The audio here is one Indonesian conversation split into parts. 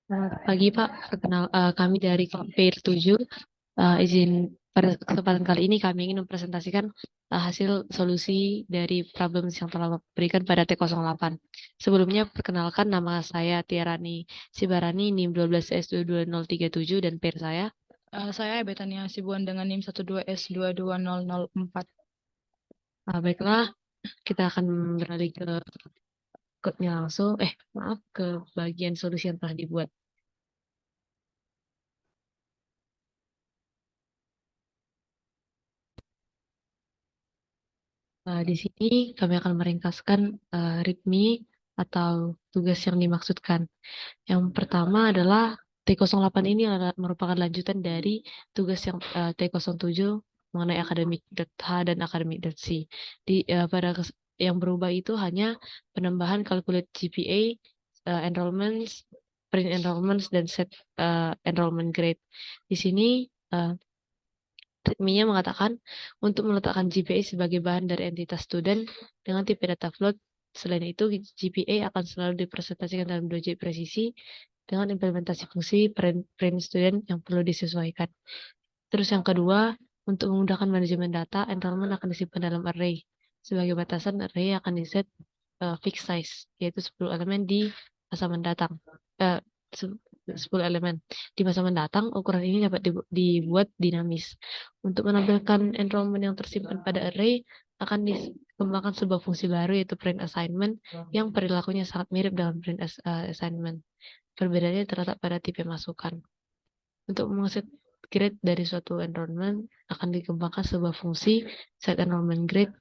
Selamat pagi Pak, kami dari KPR 7. Izin pada kesempatan kali ini kami ingin mempresentasikan hasil solusi dari problem yang telah berikan pada T08. Sebelumnya perkenalkan, nama saya Tiarani Sibarani, NIM 12S22037 dan PIR saya. Saya Betania Sibuan dengan NIM 12S22004. Baiklah, kita akan beralih ke code-nya langsung. Maaf, ke bagian solusi yang telah dibuat. Di sini kami akan meringkaskan README atau tugas yang dimaksudkan. Yang pertama adalah T08 ini merupakan lanjutan dari tugas yang T07 mengenai academic.h dan academic.c. Yang berubah itu hanya penambahan calculate GPA, enrollments, print enrollments, dan set enrollment grade. Di sini uh, README-nya mengatakan untuk meletakkan GPA sebagai bahan dari entitas student dengan tipe data float. Selain itu, GPA akan selalu dipresentasikan dalam 2J presisi dengan implementasi fungsi print student yang perlu disesuaikan. Terus yang kedua, untuk memudahkan manajemen data, enrollment akan disimpan dalam array. Sebagai batasan, array akan diset fixed size, yaitu 10 elemen di masa mendatang. Eh, 10 elemen. Di masa mendatang, ukuran ini dapat dibuat dinamis. Untuk menampilkan enrollment yang tersimpan pada array, akan dikembangkan sebuah fungsi baru, yaitu print assignment, yang perilakunya sangat mirip dengan print assignment. Perbedaannya terletak pada tipe masukan. Untuk mengset grade dari suatu enrollment, akan dikembangkan sebuah fungsi set enrollment grade,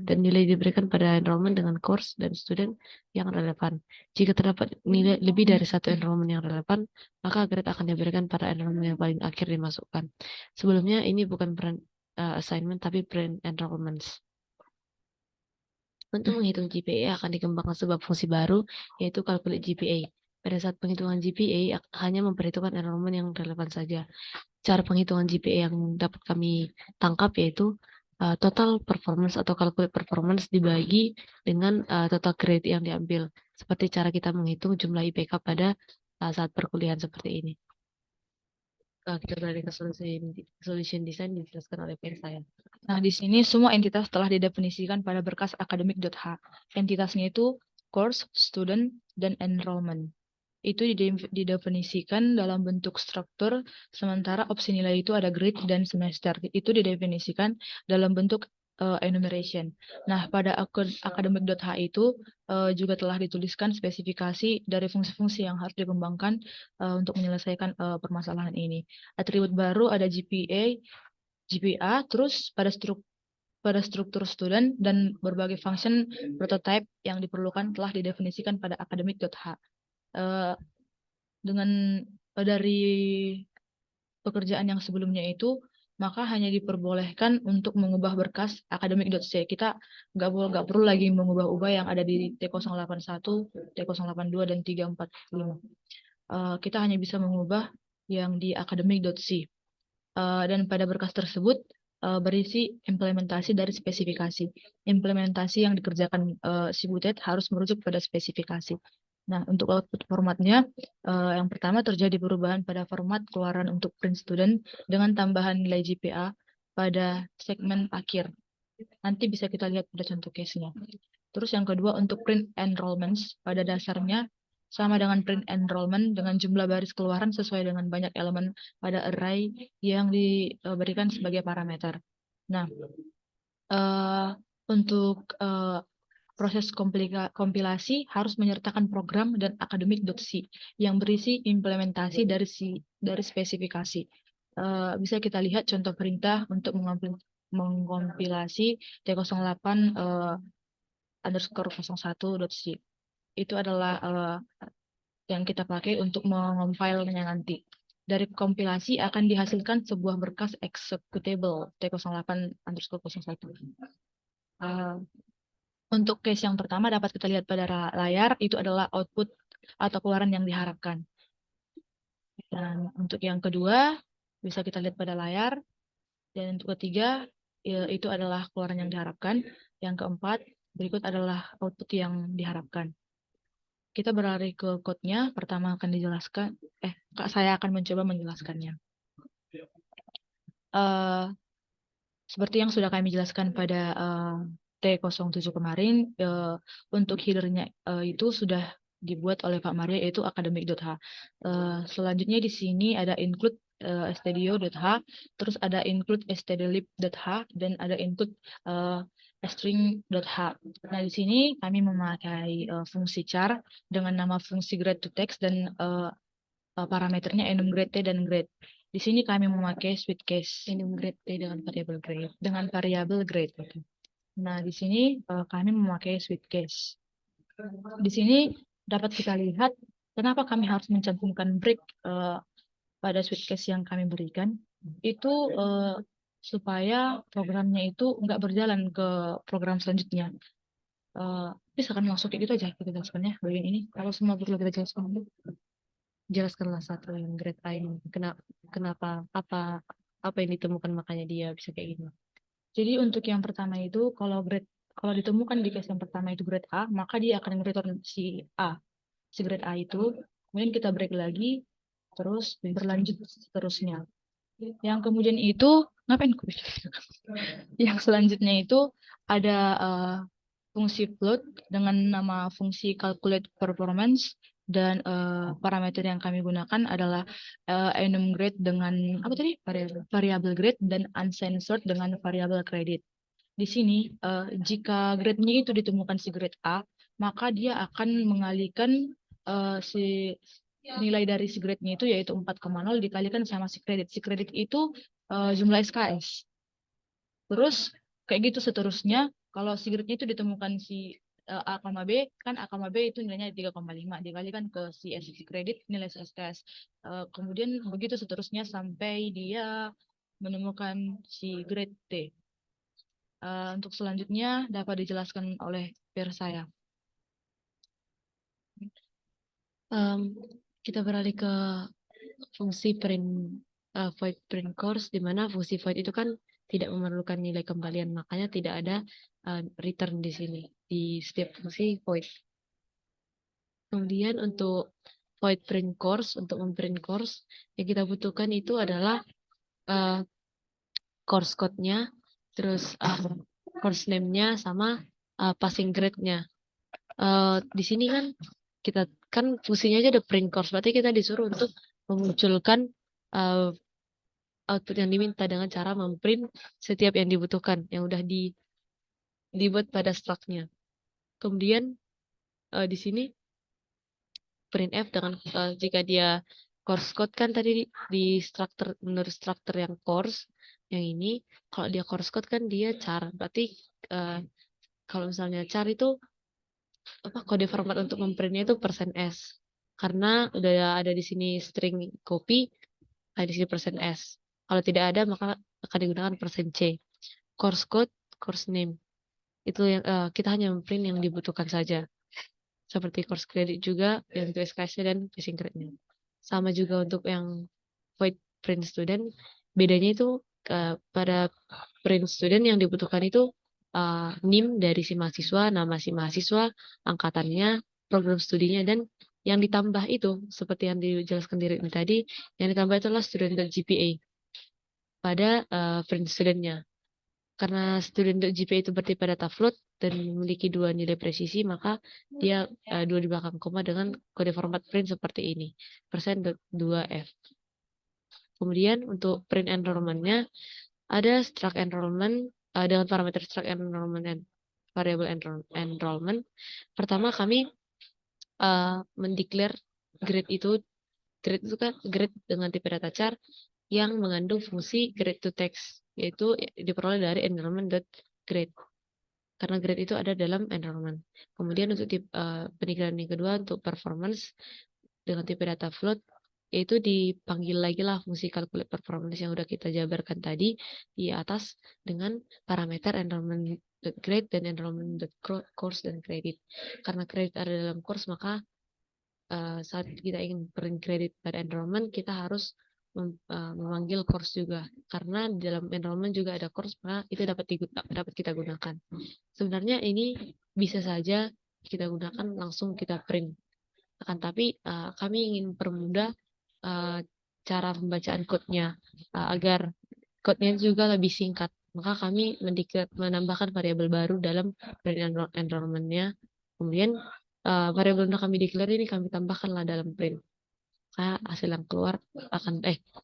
dan nilai diberikan pada enrollment dengan course dan student yang relevan. Jika terdapat nilai lebih dari satu enrollment yang relevan, maka grade akan diberikan pada enrollment yang paling akhir dimasukkan. Sebelumnya ini bukan print assignment tapi print enrollments. Untuk menghitung GPA akan dikembangkan sebuah fungsi baru, yaitu calculate GPA. Pada saat penghitungan GPA hanya memperhitungkan enrollment yang relevan saja. Cara penghitungan GPA yang dapat kami tangkap yaitu total performance atau calculate performance dibagi dengan total grade yang diambil. Seperti cara kita menghitung jumlah IPK pada saat perkuliahan seperti ini. Kita beralih ke solution design dijelaskan oleh peer saya. Nah, di sini semua entitas telah didefinisikan pada berkas academic.h. Entitasnya itu course, student, dan enrollment. Itu didefinisikan dalam bentuk struktur, sementara opsi nilai itu ada grade dan semester. Itu didefinisikan dalam bentuk enumeration. Nah, pada academic.h itu juga telah dituliskan spesifikasi dari fungsi-fungsi yang harus dikembangkan untuk menyelesaikan permasalahan ini. Atribut baru ada GPA, terus pada struktur student dan berbagai function prototype yang diperlukan telah didefinisikan pada academic.h. Dengan dari pekerjaan yang sebelumnya itu, maka hanya diperbolehkan untuk mengubah berkas academic.c. Kita nggak perlu lagi mengubah-ubah yang ada di T081, T082, dan 345. Kita hanya bisa mengubah yang di academic.c. Dan pada berkas tersebut berisi implementasi dari spesifikasi. Implementasi yang dikerjakan si Butet harus merujuk pada spesifikasi. Nah, untuk output formatnya, yang pertama terjadi perubahan pada format keluaran untuk print student dengan tambahan nilai GPA pada segmen akhir. Nanti bisa kita lihat pada contoh case-nya. Terus yang kedua untuk print enrollments, pada dasarnya sama dengan print enrollment dengan jumlah baris keluaran sesuai dengan banyak elemen pada array yang diberikan sebagai parameter. Nah, untuk proses kompilasi harus menyertakan program dan academic.c yang berisi implementasi dari spesifikasi. Bisa kita lihat contoh perintah untuk mengkompilasi T08 _01.c. Itu adalah yang kita pakai untuk mengompilnya nanti. Dari kompilasi akan dihasilkan sebuah berkas executable T08 _01. Untuk case yang pertama dapat kita lihat pada layar, itu adalah output atau keluaran yang diharapkan. Dan untuk yang kedua, bisa kita lihat pada layar. Dan untuk ketiga, itu adalah keluaran yang diharapkan. Yang keempat, berikut adalah output yang diharapkan. kita beralih ke code-nya. Pertama akan dijelaskan, saya akan mencoba menjelaskannya. Eh, Seperti yang sudah kami jelaskan pada T07 kemarin, untuk header-nya itu sudah dibuat oleh Pak Maria, yaitu academic.h. Selanjutnya di sini ada include stdio.h, terus ada include stdlib.h, dan ada include string.h. Nah, di sini kami memakai fungsi char dengan nama fungsi grade to text dan parameternya enum grade T dan grade. Di sini kami memakai switch case enum grade T dengan variabel grade. Oke. Nah, di sini kami memakai switch case. Di sini dapat kita lihat kenapa kami harus mencantumkan break pada switch case yang kami berikan. Itu supaya programnya itu nggak berjalan ke program selanjutnya. Bisa kan langsung kayak gitu aja kita jelaskannya bagian ini. Kalau semua perlu kita jelaskan. Jelaskanlah satu yang grade A ini. Kenapa apa yang ditemukan makanya dia bisa kayak gini. Jadi untuk yang pertama itu kalau ditemukan di case yang pertama itu grade A, maka dia akan return si A. Si grade A itu, kemudian kita break lagi, terus berlanjut seterusnya. Yang kemudian itu, ngapain aku? Yang selanjutnya itu ada fungsi float dengan nama fungsi calculate performance, dan parameter yang kami gunakan adalah enum grade dengan apa tadi? Variable grade, dan uncensored dengan variable credit. Di sini jika grade-nya itu ditemukan si grade A, maka dia akan mengalihkan si nilai dari si grade-nya itu yaitu 4,0 dikalikan sama si kredit. Si kredit itu jumlah SKS. Terus kayak gitu seterusnya. Kalau si grade-nya itu ditemukan si A, B, kan A, B itu nilainya 3,5 dikalikan ke si kredit nilai SKS. Kemudian begitu seterusnya sampai dia menemukan si grade T. Untuk selanjutnya dapat dijelaskan oleh peer saya. Kita beralih ke fungsi void print course, di mana fungsi void itu kan tidak memerlukan nilai kembalian, makanya tidak ada return di sini di setiap fungsi void. Kemudian untuk void print course, untuk memprint course yang kita butuhkan itu adalah course code-nya, terus course name-nya sama passing grade-nya. Di sini kan kita kan fungsinya aja ada print course, berarti kita disuruh untuk memunculkan output yang diminta dengan cara memprint setiap yang dibutuhkan yang udah dibuat pada struct-nya. Kemudian di sini printf dengan jika dia course code kan tadi di structure, menurut structure yang course yang ini, kalau dia course code kan dia char, berarti kalau misalnya char itu kode format untuk memprintnya itu %s, karena udah ada di sini string copy, ada di sini %s. Kalau tidak ada maka akan digunakan %c. Course code, course name itu yang kita hanya memprint yang dibutuhkan saja, seperti course credit juga yang itu SKS dan passing grade-nya. Sama juga untuk yang void print student, bedanya itu pada print student yang dibutuhkan itu NIM dari si mahasiswa, nama si mahasiswa, angkatannya, program studinya, dan yang ditambah itu seperti yang dijelaskan diri ini tadi, yang ditambah itulah student.gpa pada print studentnya. Karena student.gpa itu bertipe data float dan memiliki dua nilai presisi, maka dia dua di belakang koma dengan kode format print seperti ini, %.2f. Kemudian untuk print enrollment-nya ada struct enrollment dengan parameter struct enrollment dan variable enrollment. Pertama kami mendeklar grade itu kan grade dengan tipe data char yang mengandung fungsi grade to text, yaitu diperoleh dari enrollment.grade, karena grade itu ada dalam enrollment. Kemudian untuk pendeklaran yang kedua untuk performance dengan tipe data float, yaitu dipanggil lagi lah fungsi calculate performance yang udah kita jabarkan tadi di atas dengan parameter enrollment.grade dan enrollment.course dan credit. Karena credit ada dalam course, maka saat kita ingin print credit pada enrollment, kita harus memanggil course juga, karena di dalam enrollment juga ada course, maka itu dapat kita gunakan. Sebenarnya ini bisa saja kita gunakan langsung kita print, Akan tapi kami ingin permudah cara pembacaan code-nya agar code-nya juga lebih singkat. Maka kami menambahkan variabel baru dalam print enrollment-nya. Kemudian variabel yang kami declare ini kami tambahkanlah dalam print. Maka hasil yang keluar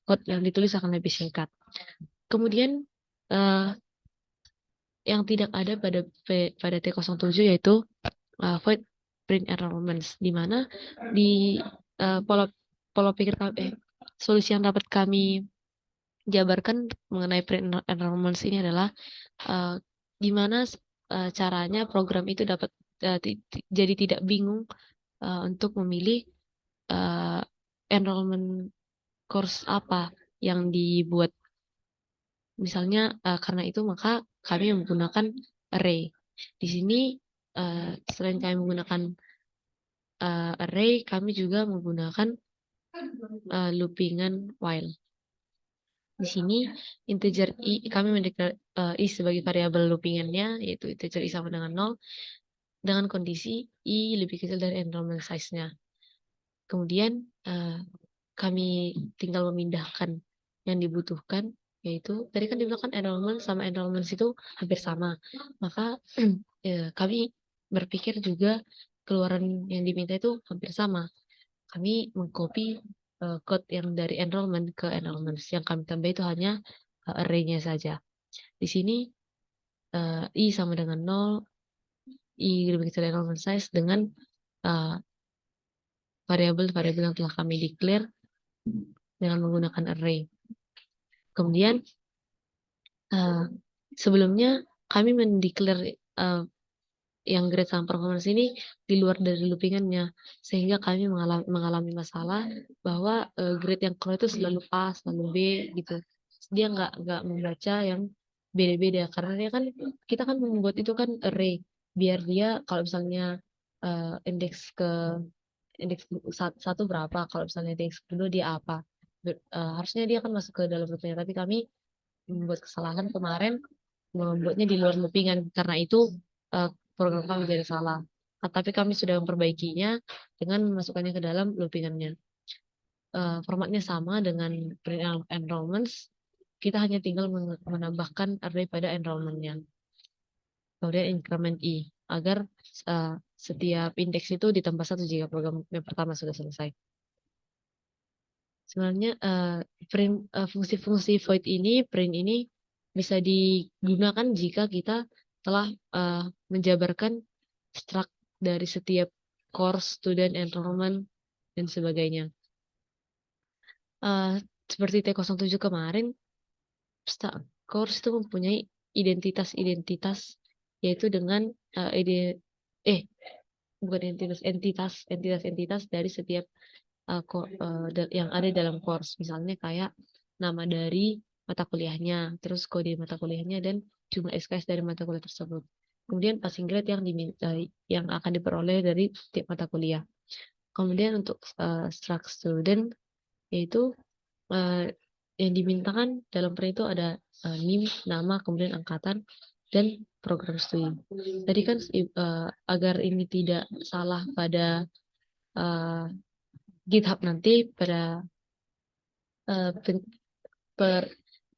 code yang ditulis akan lebih singkat. Kemudian yang tidak ada pada T07 yaitu void print enrollments, di mana di pola pola pikir kami solusi yang dapat kami jabarkan mengenai print enrollments ini adalah gimana caranya program itu dapat jadi tidak bingung untuk memilih enrollment course apa yang dibuat. Misalnya karena itu maka kami menggunakan array. Di sini selain kami menggunakan array, kami juga menggunakan loopingan while. Di sini integer i kami mendeklar i sebagai variabel loopingannya, yaitu integer i sama dengan 0 dengan kondisi i lebih kecil dari enrollment size-nya. Kemudian kami tinggal memindahkan yang dibutuhkan, yaitu tadi kan dibilang enrollment sama enrollment itu hampir sama. Maka kami berpikir juga keluaran yang diminta itu hampir sama. Kami mengcopy code yang dari enrollment ke enrollment. Yang kami tambah itu hanya array-nya saja. Di sini i sama dengan 0, i lebih kecil dari enrollment size dengan variabel-variabel yang telah kami declare dengan menggunakan array. Kemudian sebelumnya kami mendeclare yang grade sama performance ini di luar dari loopingannya, sehingga kami mengalami masalah bahwa grade yang keluar itu selalu A, selalu B gitu. Dia nggak membaca yang beda-beda karena dia kan kita kan membuat itu kan array biar dia kalau misalnya indeks satu berapa, kalau misalnya indeks kedua dia apa. Harusnya dia kan masuk ke dalam loopingnya, tapi kami membuat kesalahan kemarin membuatnya di luar loopingan, karena itu program kami jadi salah. Tapi kami sudah memperbaikinya dengan memasukkannya ke dalam loopingannya. Formatnya sama dengan print enrollments, kita hanya tinggal menambahkan array pada enrollmentnya. Kemudian increment i agar setiap indeks itu ditambah 1 jika program yang pertama sudah selesai. Sebenarnya fungsi-fungsi void ini, print ini bisa digunakan jika kita telah menjabarkan struct dari setiap course, student, enrollment, dan sebagainya. Seperti T07 kemarin, course itu mempunyai identitas-identitas, yaitu dengan bukan entitas dari setiap yang ada dalam course. Misalnya kayak nama dari mata kuliahnya, terus kode mata kuliahnya, dan jumlah SKS dari mata kuliah tersebut. Kemudian passing grade yang diminta, yang akan diperoleh dari setiap mata kuliah. Kemudian untuk struct student, yaitu yang dimintakan dalam print itu ada NIM, nama, kemudian angkatan, dan program studi. Tadi kan agar ini tidak salah pada GitHub nanti pada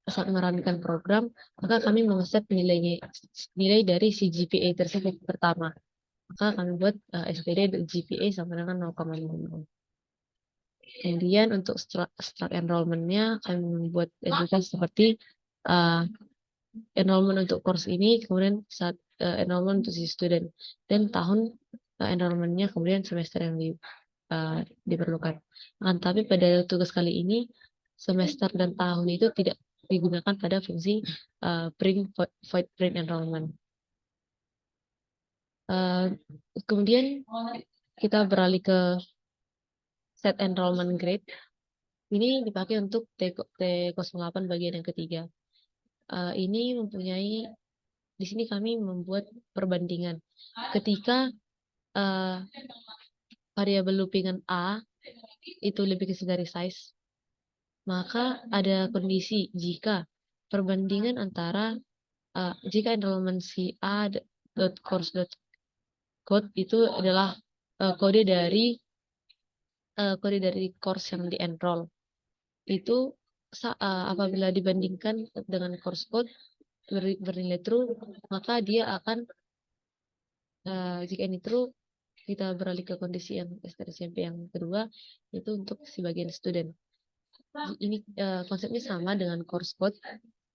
saat merankan program, maka kami mengeset nilai dari si GPA tersebut pertama. Maka kami buat SPD GPA sama dengan 0,5. Kemudian untuk struct enrollment-nya kami membuat entitas seperti enrollment untuk course ini, kemudian saat enrollment untuk si student, dan tahun enrollment-nya, kemudian semester yang diperlukan. Tapi pada tugas kali ini semester dan tahun itu tidak digunakan pada fungsi void print enrollment. Kemudian kita beralih ke set enrollment grade. Ini dipakai untuk T08 bagian yang ketiga. Ini mempunyai, di sini kami membuat perbandingan ketika variabel loopingan A itu lebih kecil dari size, maka ada kondisi jika perbandingan antara jika enrollment si a.course.code itu adalah kode dari kode dari course yang di-enroll itu apabila dibandingkan dengan course code bernilai true, maka dia akan jika ini true, kita beralih ke kondisi yang SMP yang kedua, itu untuk sebagian student. Ini konsepnya sama dengan course code,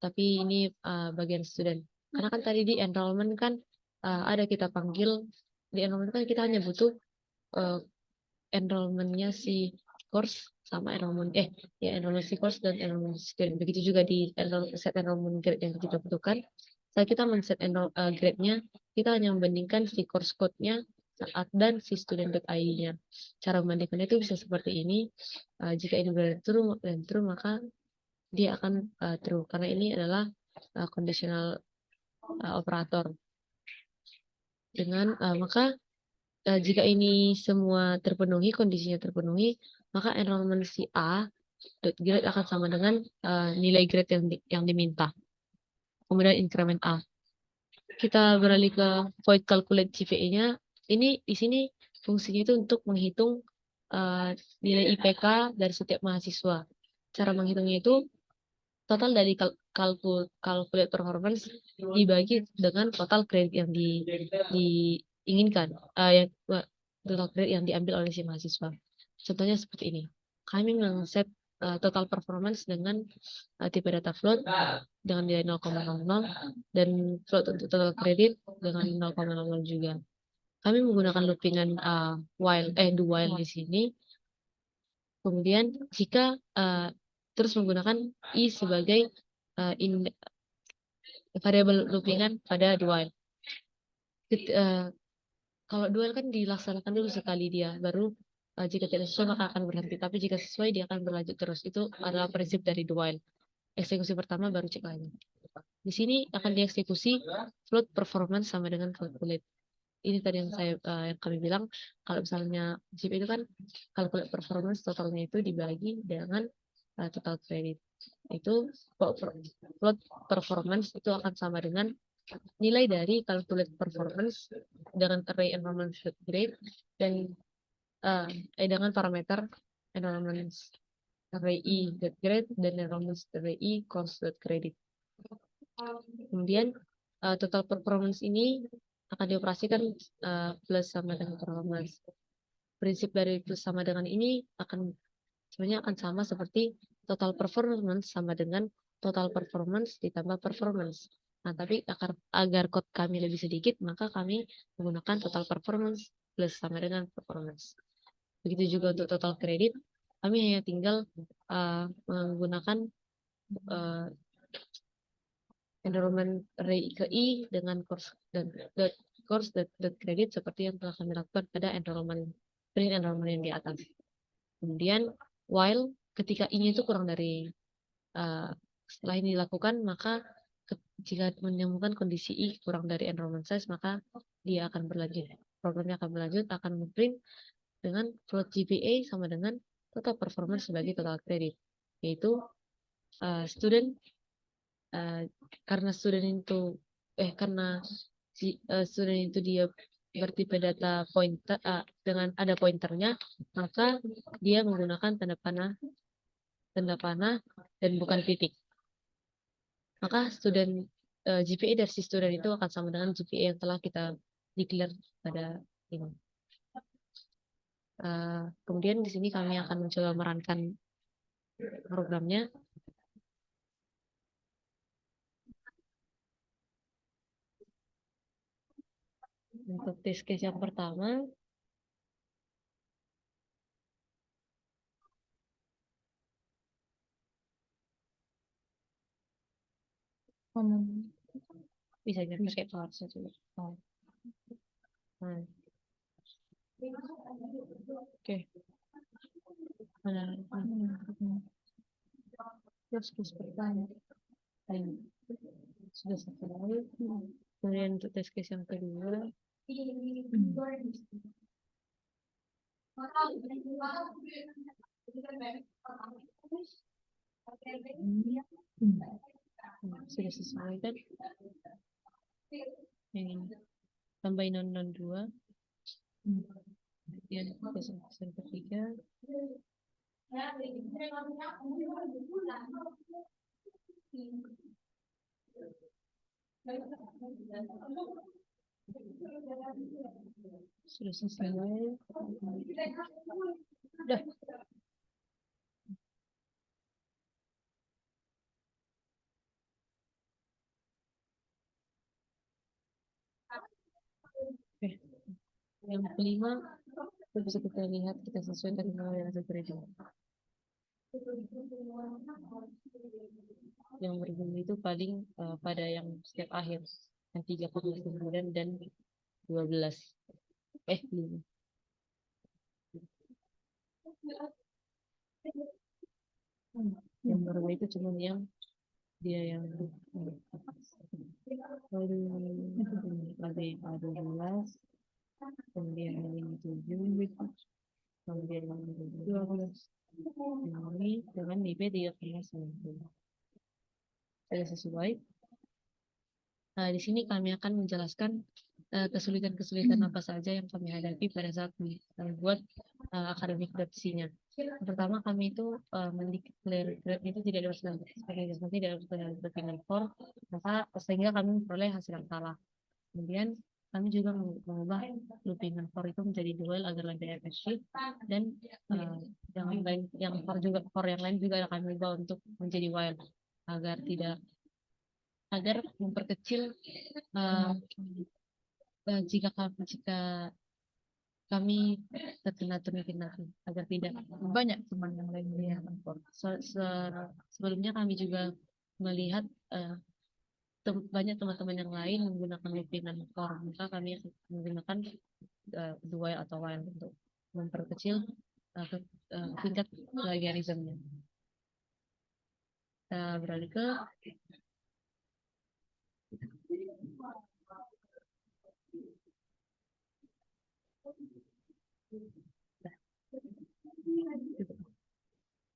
tapi ini bagian student. Karena kan tadi di enrollment kan ada kita panggil, di enrollment kan kita hanya butuh enrollmentnya si course sama enrollment enrollment si course dan enrollment student. Begitu juga di set enrollment grade yang kita butuhkan. Saat kita men-set grade-nya, kita hanya membandingkan si course code-nya dan si student.id-nya. Cara membandingkannya itu bisa seperti ini. Jika ini berarti true, maka dia akan true karena ini adalah conditional operator. Dengan maka jika ini semua terpenuhi, kondisinya terpenuhi, maka enrollment si A grade akan sama dengan nilai grade yang diminta. Kemudian increment A. Kita beralih ke void calculate GPA-nya. Ini di sini fungsinya itu untuk menghitung nilai IPK dari setiap mahasiswa. Cara menghitungnya itu total dari calculate performance dibagi dengan total kredit yang diinginkan, total kredit yang diambil oleh si mahasiswa. Contohnya seperti ini. Kami men-set total performance dengan tipe data float dengan nilai 0,00 dan float untuk total kredit dengan 0,00 juga. Kami menggunakan loopingan do while di sini. Kemudian jika terus menggunakan i sebagai variabel loopingan pada do while. Kalau dual kan dilaksanakan dulu sekali dia, baru jika tidak sesuai maka akan berhenti. Tapi jika sesuai dia akan berlanjut terus. Itu adalah prinsip dari do while. Eksekusi pertama baru cek lagi. Di sini akan dieksekusi float performance sama dengan calculate. Ini tadi yang kami bilang, kalau misalnya chip itu kan calculate performance totalnya itu dibagi dengan total credit. Itu float performance itu akan sama dengan nilai dari calculate performance dengan array enrollment grade dan dengan parameter enrollment array grade dan enrollment array course credit. Kemudian total performance ini akan dioperasikan plus sama dengan performance. Prinsip dari plus sama dengan ini sebenarnya akan sama seperti total performance sama dengan total performance ditambah performance. Nah, tapi agar code kami lebih sedikit, maka kami menggunakan total performance plus sama dengan performance. Begitu juga untuk total kredit, kami hanya tinggal menggunakan enrollment array ke i dengan course dan kredit seperti yang telah kami lakukan pada print enrollment yang di atas. Kemudian while ketika i-nya itu kurang dari setelah ini dilakukan, maka jika menemukan kondisi i kurang dari enrollment size, maka dia akan berlanjut. Programnya akan berlanjut, akan memprint dengan float GPA sama dengan total performance sebagai total credit, yaitu student karena student itu dia bertipe data pointer dengan ada pointernya, maka dia menggunakan tanda panah dan bukan titik. Maka GPA dari si student itu akan sama dengan GPA yang telah kita declare pada ini. Kemudian di sini kami akan mencoba merankan programnya. Untuk test case yang pertama, bisa pakai PowerShell juga. Nah. Oke. Terus case pertama. Sudah selesai. Kemudian untuk test case yang kedua. Sudah sesuai kan? Yang ini. Tambahin non 2. Kemudian kesimpulan ketiga, sudah selesai. Udah. Oke. Yang kelima, itu bisa kita lihat, kita sesuaikan dengan yang terjadi. Yang berbunyi itu paling pada yang setiap akhir, yang 39 dan 12. 5. Yang berubah itu cuma yang dia yang lalu ada yang 12, kemudian yang 7, kemudian yang 12. Ini dengan IP 3,9. Sudah sesuai. Nah, di sini kami akan menjelaskan kesulitan-kesulitan apa saja yang kami hadapi pada saat membuat akademik adopsinya. Pertama, kami itu mendeklar grade itu tidak dapat seperti tidak dapat document for, maka sehingga kami memperoleh hasil yang salah. Kemudian kami juga mengubah looping for itu menjadi dual agar lebih efektif, dan yang lain, yang for yang lain juga kami ubah untuk menjadi while agar memperkecil jika kami terkena agar tidak Banyak teman yang lain yang sebelumnya kami juga melihat banyak teman-teman yang lain menggunakan looping dan for, maka kami menggunakan dual atau while untuk memperkecil tingkat plagiarismnya. Kita beralih ke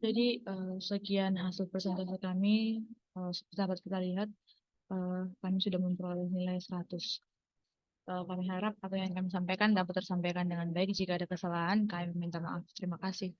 Jadi sekian hasil presentasi kami. Dapat kita lihat kami sudah memperoleh nilai 100. Kami harap apa yang kami sampaikan dapat tersampaikan dengan baik. Jika ada kesalahan, kami minta maaf. Terima kasih.